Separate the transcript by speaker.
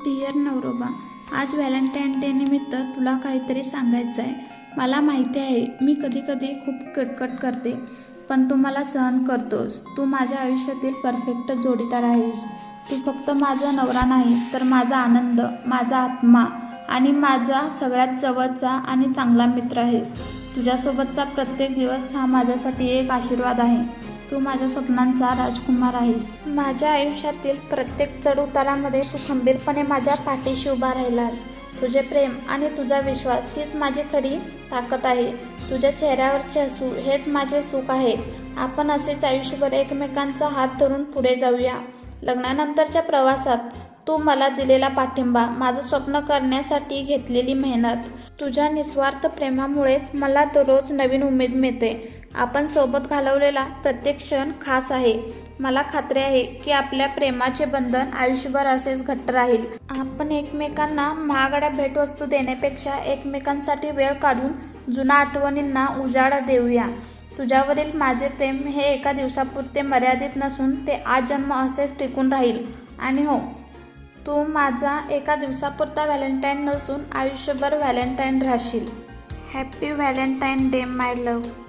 Speaker 1: Dear नवरोबा, आज Valentine day निमित्त तुला काहीतरी सांगायचं आहे. मला माहिती आहे मी कधी कधी खूप कटकट करते, पण तू मला सहन करतोस. तू माझ्या आयुष्यातील परफेक्ट जोडीदार आहेस. तू फक्त माझा नवरा नाहीस, तर माझा आनंद, माझा आत्मा आणि माझा सगळ्यात जवळचा आणि चांगला मित्र आहेस. तुझ्यासोबतचा प्रत्येक दिवस हा माझ्यासाठी एक आशीर्वाद आहे. तू माझ्या स्वप्नांचा राजकुमार आहेस. माझ्या आयुष्यातील प्रत्येक चढउतारामध्ये तू खंबीरपणे माझ्या पाठीशी उभा राहिलास. तुझे प्रेम आणि तुझा विश्वास हीच माझी खरी ताकद आहे. तुझ्या चेहऱ्यावरचे हसू हेच माझे सुख आहे. आपण असेच आयुष्यभर एकमेकांचा हात धरून पुढे जाऊया. लग्नानंतरच्या प्रवासात तू मला दिलेला पाठिंबा, माझं स्वप्न करण्यासाठी घेतलेली मेहनत, तुझ्या निस्वार्थ प्रेमामुळेच मला दररोज नवीन उमेद मिळते. आपण सोबत घालवलेला प्रत्येक क्षण खास आहे. मला खात्री आहे की आपल्या प्रेमाचे बंधन आयुष्यभर असेच घट्ट राहील. आपण एकमेकांना महागड्या भेटवस्तू देण्यापेक्षा एकमेकांसाठी वेळ काढून जुन्या आठवणींना उजाळा देऊया. तुझ्यावरील माझे प्रेम हे एका दिवसापुरते मर्यादित नसून ते आजन्म असेच टिकून राहील. आणि हो, तू माझा एका दिवसापुरता व्हॅलेंटाईन नसून आयुष्यभर व्हॅलेंटाईन राहशील. हॅपी व्हॅलेंटाईन डे माय लव्ह.